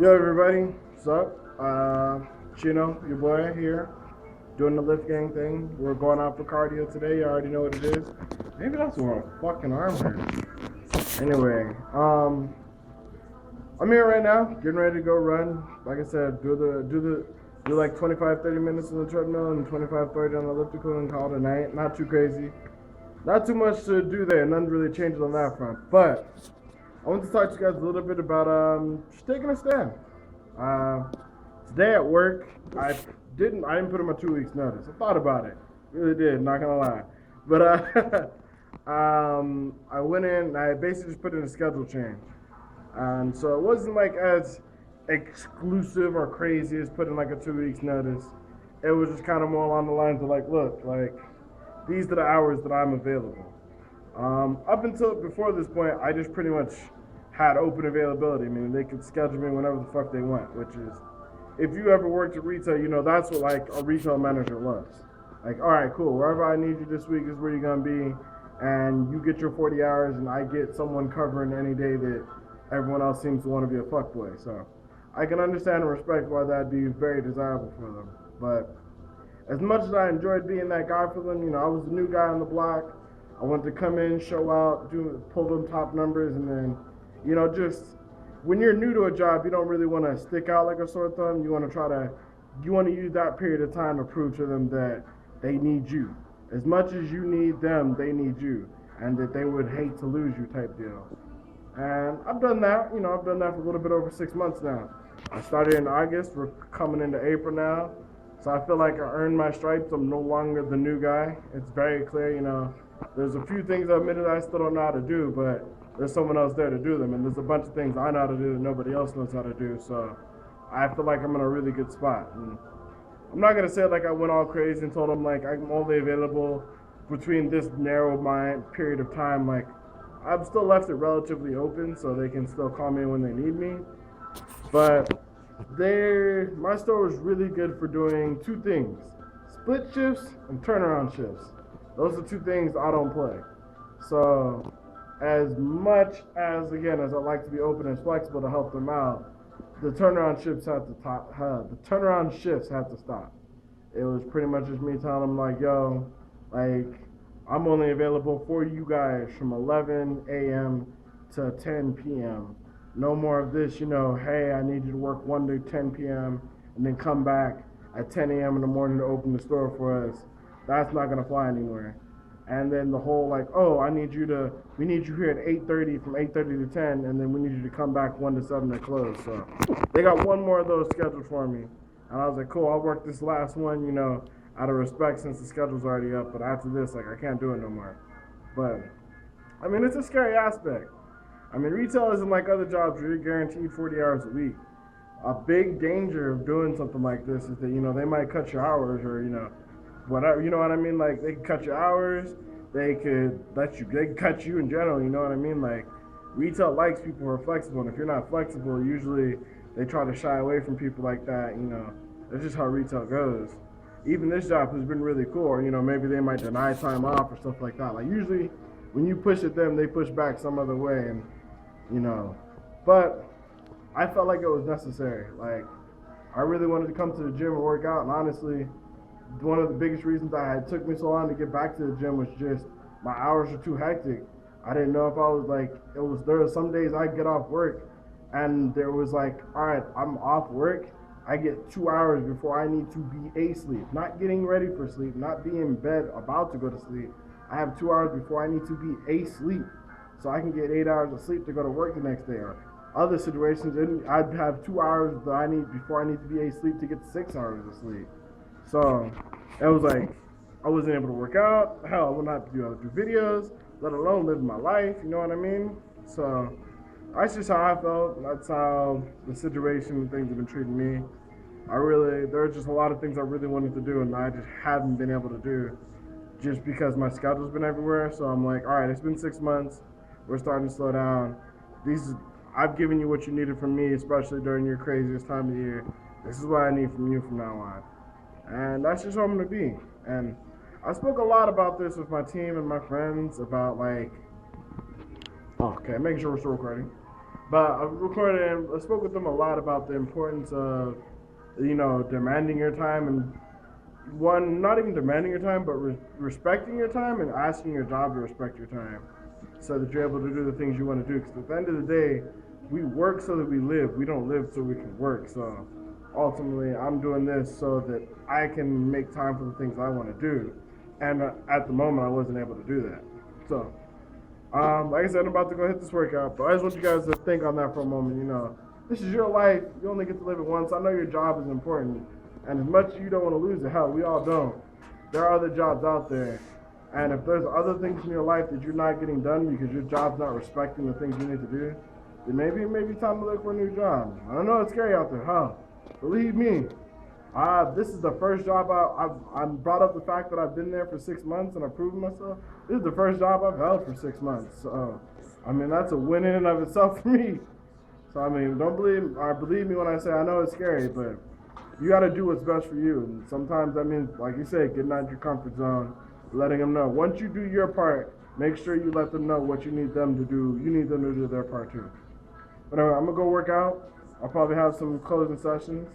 Yo, everybody, what's up? Shino, your boy here, doing the LiftGang thing. We're going out for cardio today. You already know what it is. Maybe that's where my fucking arm hurts. Anyway, I'm here right now, getting ready to go run. Like I said, do like 25, 30 minutes on the treadmill and 25, 30 on the elliptical and call it a night. Not too crazy. Not too much to do there. Nothing really changes on that front. But I want to talk to you guys a little bit about just taking a stand. Today at work, I didn't put in my 2 weeks notice. I thought about it, really did. Not gonna lie, but I went in. And I basically just put in a schedule change, and so it wasn't like as exclusive or crazy as putting like a 2 weeks notice. It was just kind of more along the lines of like, look, like these are the hours that I'm available. Up until before this point, I just pretty much had open availability, meaning they could schedule me whenever the fuck they want, which is, if you ever worked at retail, you know that's what like a retail manager loves. Like, all right, cool, wherever I need you this week is where you're gonna be, and you get your 40 hours, and I get someone covering any day that everyone else seems to want to be a fuckboy. So I can understand and respect why that'd be very desirable for them. But as much as I enjoyed being that guy for them, you know, I was the new guy on the block. I wanted to come in, show out, pull them top numbers, and then, you know, just when you're new to a job, you don't really want to stick out like a sore thumb. You want to use that period of time to prove to them that they need you. As much as you need them, they need you, and that they would hate to lose you type deal. And I've done that, you know, I've done that for a little bit over 6 months now. I started in August, we're coming into April now. So I feel like I earned my stripes. I'm no longer the new guy. It's very clear, you know. There's a few things I admitted I still don't know how to do, but there's someone else there to do them. And there's a bunch of things I know how to do that nobody else knows how to do. So I feel like I'm in a really good spot. And I'm not going to say like I went all crazy and told them like I'm only available between this narrow period of time. Like I've still left it relatively open so they can still call me when they need me. But my store was really good for doing two things: split shifts and turnaround shifts. Those are two things I don't play. So as much as, again, as I like to be open and flexible to help them out, the turnaround shifts had to stop. It was pretty much just me telling them like, yo, like I'm only available for you guys from 11 a.m. to 10 p.m. No more of this, you know, hey, I need you to work 1 to 10 p.m. and then come back at 10 a.m. in the morning to open the store for us. That's not going to fly anywhere. And then the whole like, oh, we need you here at 8:30 from 8:30 to 10, and then we need you to come back 1 to 7 to close. So they got one more of those scheduled for me. And I was like, cool, I'll work this last one, you know, out of respect since the schedule's already up. But after this, like, I can't do it no more. But, I mean, it's a scary aspect. I mean, retail isn't like other jobs where you're guaranteed 40 hours a week. A big danger of doing something like this is that, you know, they might cut your hours or, you know, whatever, you know what I mean? Like, they could cut your hours, they could cut you in general, you know what I mean? Like, retail likes people who are flexible, and if you're not flexible, usually they try to shy away from people like that, you know. That's just how retail goes. Even this job has been really cool, you know, maybe they might deny time off or stuff like that. Like, usually when you push at them, they push back some other way, and you know, but I felt like it was necessary. Like, I really wanted to come to the gym and work out, and honestly, one of the biggest reasons it took me so long to get back to the gym was just my hours were too hectic. I didn't know if I was like, there were some days I get off work, and there was like, all right, I'm off work, I get 2 hours before I need to be asleep, not getting ready for sleep, not being in bed about to go to sleep. I have 2 hours before I need to be asleep, so I can get 8 hours of sleep to go to work the next day. Or other situations, I'd have 2 hours that I need before I need to be asleep to get 6 hours of sleep. So it was like I wasn't able to work out. Hell, I would not be able to do videos, let alone live my life. You know what I mean? So that's just how I felt. That's how the situation and things have been treating me. There's just a lot of things I really wanted to do, and I just haven't been able to do just because my schedule's been everywhere. So I'm like, all right, it's been 6 months. We're starting to slow down. I've given you what you needed from me, especially during your craziest time of year. This is what I need from you from now on. And that's just how I'm going to be. And I spoke a lot about this with my team and my friends about like, okay, making sure we're still recording. But I spoke with them a lot about the importance of, demanding your time and not even demanding your time, but respecting your time and asking your job to respect your time so that you're able to do the things you want to do. Because at the end of the day, we work so that we live. We don't live so we can work. So ultimately, I'm doing this so that I can make time for the things I want to do. And at the moment, I wasn't able to do that. So, like I said, I'm about to go hit this workout, but I just want you guys to think on that for a moment. This is your life. You only get to live it once. I know your job is important. And as much as you don't want to lose it, hell, we all don't. There are other jobs out there. And if there's other things in your life that you're not getting done because your job's not respecting the things you need to do, then maybe it may be time to look for a new job. I know it's scary out there, huh? Believe me, this is the first job I brought up the fact that I've been there for 6 months and I've proven myself. This is the first job I've held for 6 months. So, that's a win in and of itself for me. So, don't believe me when I say I know it's scary, but you got to do what's best for you. And sometimes that means, like you said, getting out of your comfort zone, letting them know. Once you do your part, make sure you let them know what you need them to do. You need them to do their part too. But anyway, I'm going to go work out. I'll probably have some closing sessions.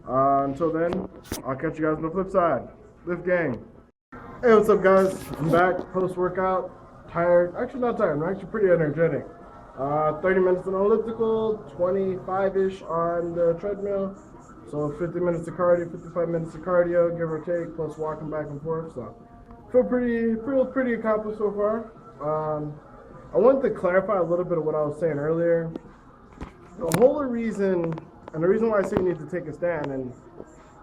Until then, I'll catch you guys on the flip side. LiftGang. Hey, what's up, guys? I'm back post-workout. Tired. Actually, not tired. I'm actually pretty energetic. 30 minutes on the elliptical, 25-ish on the treadmill. So 50 minutes of cardio, 55 minutes of cardio, give or take, plus walking back and forth. So feel pretty accomplished so far. I wanted to clarify a little bit of what I was saying earlier. The whole reason, and the reason why I say you need to take a stand, and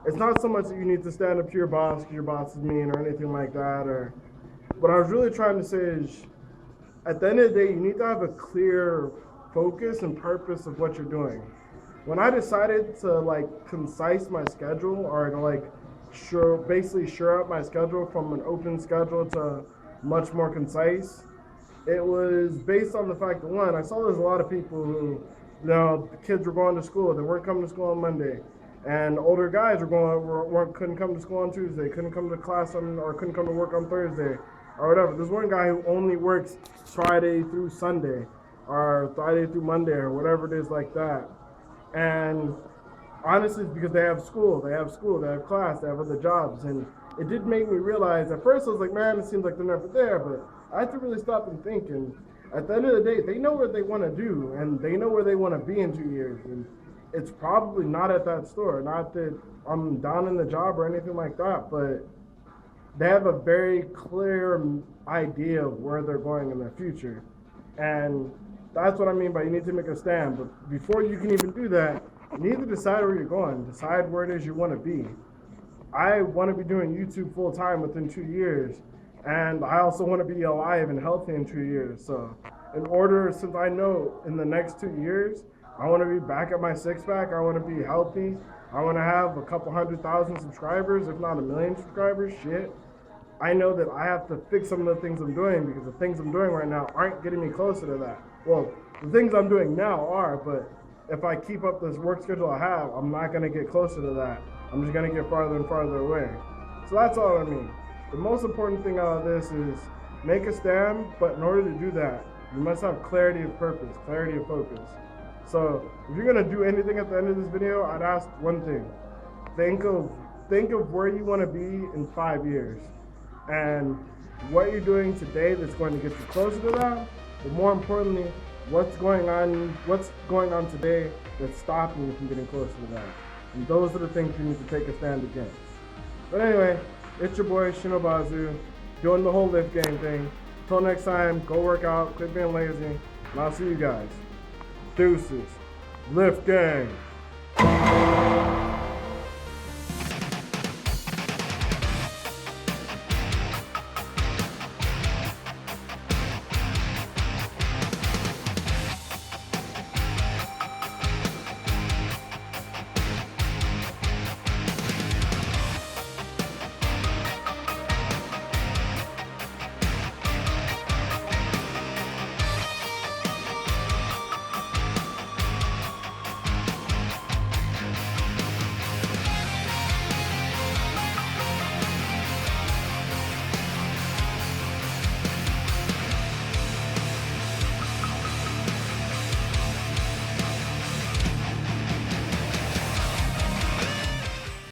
it's not so much that you need to stand up to your boss because your boss is mean or anything like that. Or what I was really trying to say is, at the end of the day, you need to have a clear focus and purpose of what you're doing. When I decided to concise my schedule or to basically shore up my schedule from an open schedule to much more concise, it was based on the fact that, one, I saw there's a lot of people who, the kids were going to school, they weren't coming to school on Monday, and older guys couldn't come to school on Tuesday, couldn't come to class or couldn't come to work on Thursday or whatever. There's one guy who only works Friday through Sunday or Friday through Monday or whatever it is like that. And honestly, it's because they have class, they have other jobs. And it did make me realize, at first I was like, man, it seems like they're never there. But I had to really stop and think. And at the end of the day, they know what they want to do. And they know where they want to be in 2 years. And it's probably not at that store. Not that I'm down in the job or anything like that. But they have a very clear idea of where they're going in the future. And that's what I mean by you need to make a stand. But before you can even do that, you need to decide where you're going. Decide where it is you want to be. I want to be doing YouTube full time within 2 years. And I also want to be alive and healthy in 2 years. So since I know in the next 2 years, I want to be back at my six-pack. I want to be healthy. I want to have a couple 100,000 subscribers, if not 1 million subscribers. Shit. I know that I have to fix some of the things I'm doing because the things I'm doing right now aren't getting me closer to that. Well, the things I'm doing now are, but if I keep up this work schedule I have, I'm not going to get closer to that. I'm just going to get farther and farther away. So that's all I mean. The most important thing out of this is make a stand, but in order to do that, you must have clarity of purpose, clarity of focus. So if you're going to do anything at the end of this video, I'd ask one thing. Think of where you want to be in 5 years. And what you're doing today that's going to get you closer to that, but more importantly, what's going on today that's stopping you from getting closer to that. And those are the things you need to take a stand against. But anyway, it's your boy Shino doing the whole LiftGang thing. Until next time, go work out, quit being lazy, and I'll see you guys. Deuces. LiftGang.